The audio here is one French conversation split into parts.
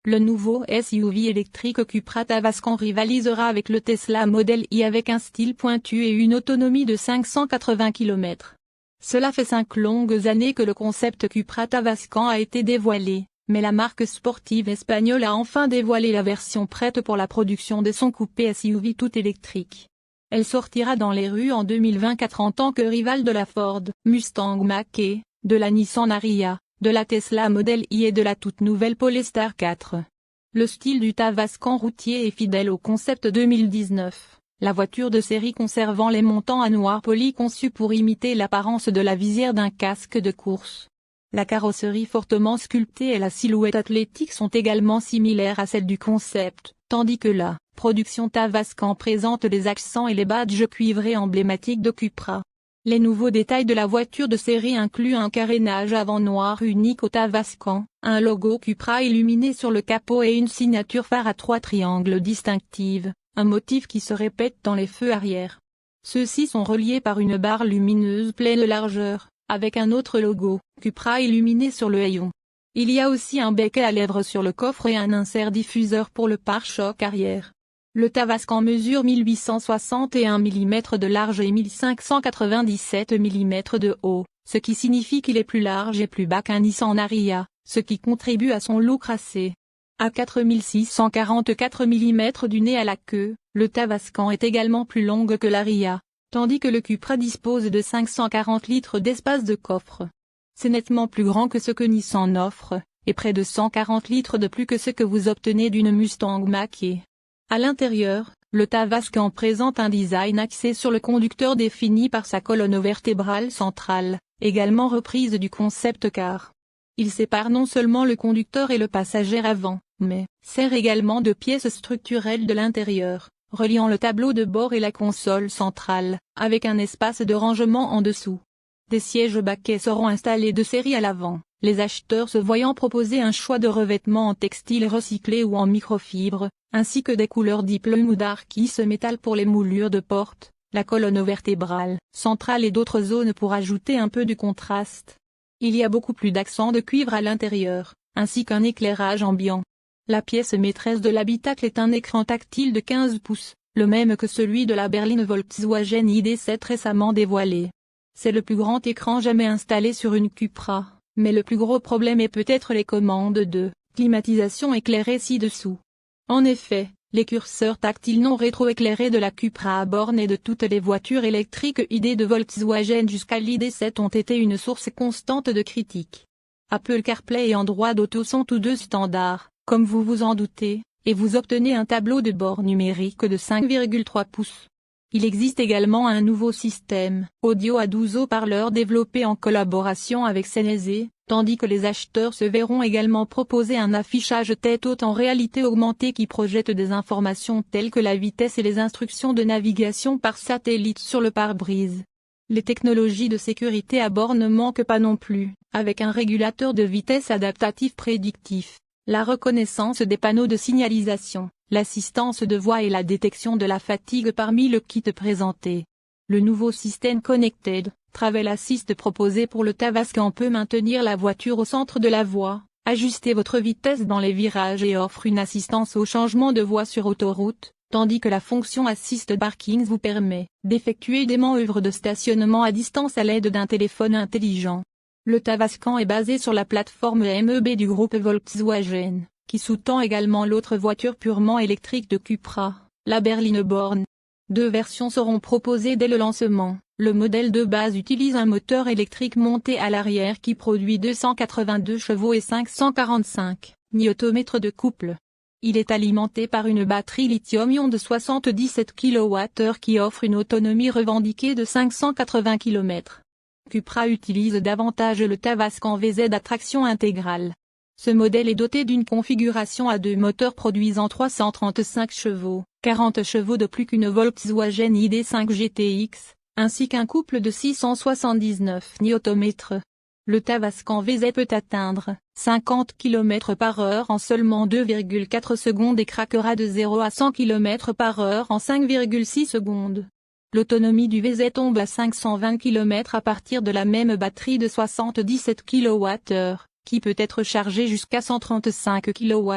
Le nouveau SUV électrique Cupra Tavascan rivalisera avec le Tesla Model Y avec un style pointu et une autonomie de 580 km. Cela fait 5 longues années que le concept Cupra Tavascan a été dévoilé, mais la marque sportive espagnole a enfin dévoilé la version prête pour la production de son coupé SUV tout électrique. Elle sortira dans les rues en 2024 en tant que rivale de la Ford Mustang Mach-E, de la Nissan Ariya, de la Tesla Model Y et de la toute nouvelle Polestar 4. Le style du Tavascan routier est fidèle au concept 2019, la voiture de série conservant les montants à noir poli conçus pour imiter l'apparence de la visière d'un casque de course. La carrosserie fortement sculptée et la silhouette athlétique sont également similaires à celles du concept, tandis que la production Tavascan présente les accents et les badges cuivrés emblématiques de Cupra. Les nouveaux détails de la voiture de série incluent un carénage avant noir unique au Tavascan, un logo Cupra illuminé sur le capot et une signature phare à 3 triangles distinctive, un motif qui se répète dans les feux arrière. Ceux-ci sont reliés par une barre lumineuse pleine largeur, avec un autre logo, Cupra illuminé sur le hayon. Il y a aussi un bec à lèvres sur le coffre et un insert diffuseur pour le pare-choc arrière. Le Tavascan mesure 1861 mm de large et 1597 mm de haut, ce qui signifie qu'il est plus large et plus bas qu'un Nissan Ariya, ce qui contribue à son look racé. À 4644 mm du nez à la queue, le Tavascan est également plus long que l'Ariya, tandis que le Cupra dispose de 540 litres d'espace de coffre. C'est nettement plus grand que ce que Nissan offre, et près de 140 litres de plus que ce que vous obtenez d'une Mustang Mach-E. À l'intérieur, le Tavascan présente un design axé sur le conducteur défini par sa colonne vertébrale centrale, également reprise du concept car. Il sépare non seulement le conducteur et le passager avant, mais sert également de pièce structurelle de l'intérieur, reliant le tableau de bord et la console centrale, avec un espace de rangement en dessous. Des sièges baquets seront installés de série à l'avant, les acheteurs se voyant proposer un choix de revêtements en textile recyclé ou en microfibre, ainsi que des couleurs diplôme ou darkis métal pour les moulures de porte, la colonne vertébrale centrale et d'autres zones pour ajouter un peu de contraste. Il y a beaucoup plus d'accents de cuivre à l'intérieur, ainsi qu'un éclairage ambiant. La pièce maîtresse de l'habitacle est un écran tactile de 15 pouces, le même que celui de la berline Volkswagen ID.7 récemment dévoilée. C'est le plus grand écran jamais installé sur une Cupra, mais le plus gros problème est peut-être les commandes de climatisation éclairées ci-dessous. En effet, les curseurs tactiles non rétroéclairés de la Cupra à borne et de toutes les voitures électriques ID de Volkswagen jusqu'à l'ID.7 ont été une source constante de critiques. Apple CarPlay et Android Auto sont tous deux standards, comme vous vous en doutez, et vous obtenez un tableau de bord numérique de 5,3 pouces. Il existe également un nouveau système audio à 12 haut-parleurs développé en collaboration avec Sennheiser, tandis que les acheteurs se verront également proposer un affichage tête-haute en réalité augmentée qui projette des informations telles que la vitesse et les instructions de navigation par satellite sur le pare-brise. Les technologies de sécurité à bord ne manquent pas non plus, avec un régulateur de vitesse adaptatif prédictif, la reconnaissance des panneaux de signalisation, l'assistance de voix et la détection de la fatigue parmi le kit présenté. Le nouveau système Connected Travel Assist proposé pour le Tavascan peut maintenir la voiture au centre de la voie, ajuster votre vitesse dans les virages et offre une assistance au changement de voie sur autoroute, tandis que la fonction Assist Parking vous permet d'effectuer des manœuvres de stationnement à distance à l'aide d'un téléphone intelligent. Le Tavascan est basé sur la plateforme MEB du groupe Volkswagen, qui sous-tend également l'autre voiture purement électrique de Cupra, la berline Born. 2 versions seront proposées dès le lancement. Le modèle de base utilise un moteur électrique monté à l'arrière qui produit 282 chevaux et 545 Nm de couple. Il est alimenté par une batterie lithium-ion de 77 kWh qui offre une autonomie revendiquée de 580 km. Cupra utilise davantage le Tavascan VZ à traction intégrale. Ce modèle est doté d'une configuration à 2 moteurs produisant 335 chevaux, 40 chevaux de plus qu'une Volkswagen ID.5 GTX, ainsi qu'un couple de 679 Nm. Le Tavascan VZ peut atteindre 50 km/h en seulement 2,4 secondes et craquera de 0 à 100 km/h en 5,6 secondes. L'autonomie du VZ tombe à 520 km à partir de la même batterie de 77 kWh, qui peut être chargée jusqu'à 135 kW.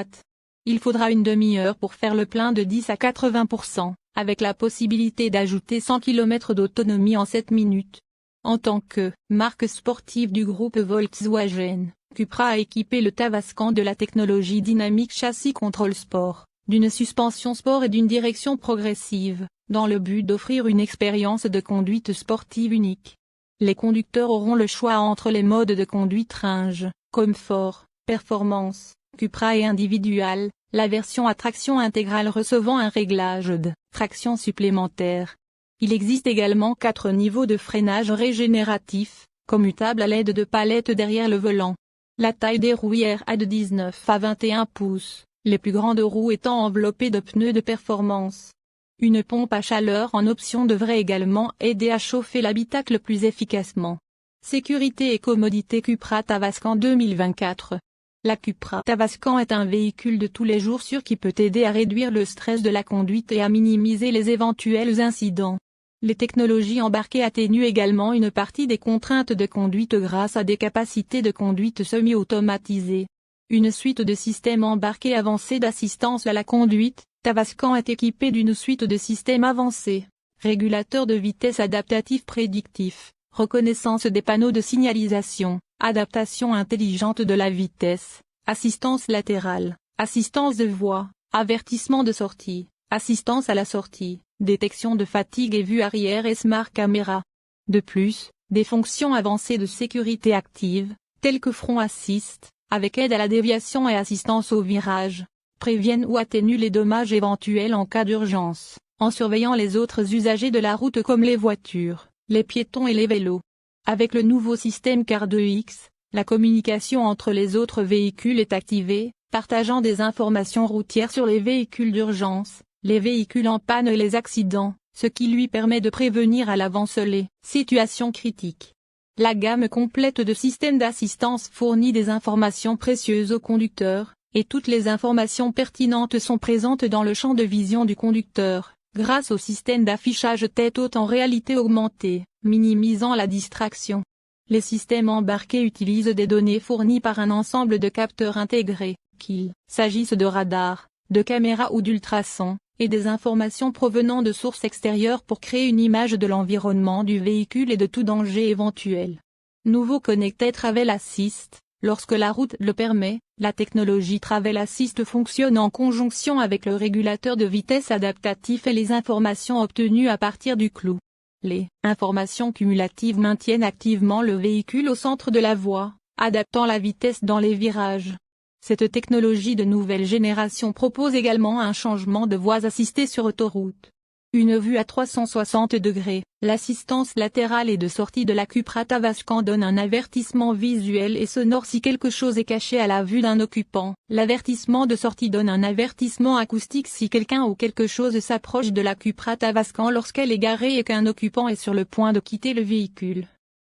Il faudra une demi-heure pour faire le plein de 10 à 80%, avec la possibilité d'ajouter 100 km d'autonomie en 7 minutes. En tant que marque sportive du groupe Volkswagen, Cupra a équipé le Tavascan de la technologie dynamique châssis contrôle sport, d'une suspension sport et d'une direction progressive, dans le but d'offrir une expérience de conduite sportive unique. Les conducteurs auront le choix entre les modes de conduite range, confort, performance, Cupra et individual, la version à traction intégrale recevant un réglage de traction supplémentaire. Il existe également 4 niveaux de freinage régénératif, commutables à l'aide de palettes derrière le volant. La taille des roues est de 19 à 21 pouces, les plus grandes roues étant enveloppées de pneus de performance. Une pompe à chaleur en option devrait également aider à chauffer l'habitacle plus efficacement. Sécurité et commodité Cupra Tavascan 2024. La Cupra Tavascan est un véhicule de tous les jours sûr qui peut aider à réduire le stress de la conduite et à minimiser les éventuels incidents. Les technologies embarquées atténuent également une partie des contraintes de conduite grâce à des capacités de conduite semi-automatisées. Une suite de systèmes embarqués avancés d'assistance à la conduite, Tavascan est équipé d'une suite de systèmes avancés, régulateur de vitesse adaptatif prédictif, reconnaissance des panneaux de signalisation, adaptation intelligente de la vitesse, assistance latérale, assistance de voie, avertissement de sortie, assistance à la sortie, détection de fatigue et vue arrière et Smart Camera. De plus, des fonctions avancées de sécurité active, telles que Front Assist, avec aide à la déviation et assistance au virage, préviennent ou atténuent les dommages éventuels en cas d'urgence, en surveillant les autres usagers de la route comme les voitures, les piétons et les vélos. Avec le nouveau système CAR 2X, la communication entre les autres véhicules est activée, partageant des informations routières sur les véhicules d'urgence, les véhicules en panne et les accidents, ce qui lui permet de prévenir à l'avance les situations critiques. La gamme complète de systèmes d'assistance fournit des informations précieuses au conducteur, et toutes les informations pertinentes sont présentes dans le champ de vision du conducteur, grâce au système d'affichage tête-haute en réalité augmentée, minimisant la distraction. Les systèmes embarqués utilisent des données fournies par un ensemble de capteurs intégrés, qu'il s'agisse de radars, de caméras ou d'ultrasons, et des informations provenant de sources extérieures pour créer une image de l'environnement du véhicule et de tout danger éventuel. Nouveau Connected Travel Assist. Lorsque la route le permet, la technologie Travel Assist fonctionne en conjonction avec le régulateur de vitesse adaptatif et les informations obtenues à partir du clou. Les informations cumulatives maintiennent activement le véhicule au centre de la voie, adaptant la vitesse dans les virages. Cette technologie de nouvelle génération propose également un changement de voies assistées sur autoroute. Une vue à 360 degrés, l'assistance latérale et de sortie de la Cupra Tavascan donne un avertissement visuel et sonore si quelque chose est caché à la vue d'un occupant. L'avertissement de sortie donne un avertissement acoustique si quelqu'un ou quelque chose s'approche de la Cupra Tavascan lorsqu'elle est garée et qu'un occupant est sur le point de quitter le véhicule.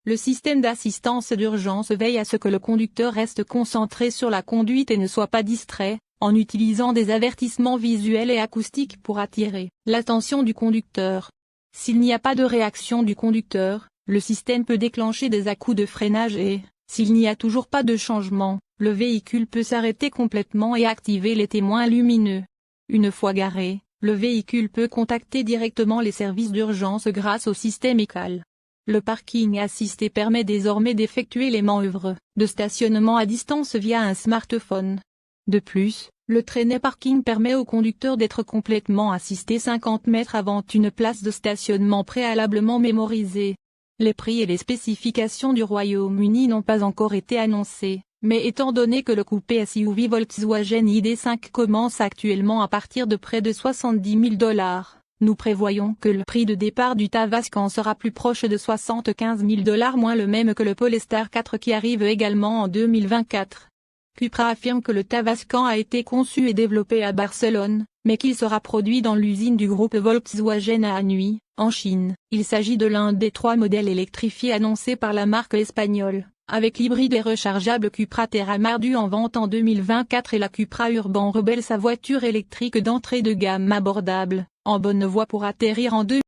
Le système d'assistance d'urgence veille à ce que le conducteur reste concentré sur la conduite et ne soit pas distrait, en utilisant des avertissements visuels et acoustiques pour attirer l'attention du conducteur. S'il n'y a pas de réaction du conducteur, le système peut déclencher des à-coups de freinage et, s'il n'y a toujours pas de changement, le véhicule peut s'arrêter complètement et activer les témoins lumineux. Une fois garé, le véhicule peut contacter directement les services d'urgence grâce au système ECAL. Le parking assisté permet désormais d'effectuer les manœuvres de stationnement à distance via un smartphone. De plus, le traîner parking permet au conducteur d'être complètement assisté 50 mètres avant une place de stationnement préalablement mémorisée. Les prix et les spécifications du Royaume-Uni n'ont pas encore été annoncés, mais étant donné que le coupé SUV Volkswagen ID.5 commence actuellement à partir de près de 70 000 $, nous prévoyons que le prix de départ du Tavascan sera plus proche de 75 000 $, moins le même que le Polestar 4 qui arrive également en 2024. Cupra affirme que le Tavascan a été conçu et développé à Barcelone, mais qu'il sera produit dans l'usine du groupe Volkswagen à Anhui, en Chine. Il s'agit de l'un des 3 modèles électrifiés annoncés par la marque espagnole, avec l'hybride et rechargeable Cupra Terra Mardu en vente en 2024 et la Cupra Urban Rebel, sa voiture électrique d'entrée de gamme abordable, en bonne voie pour atterrir en 2024.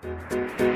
Bye.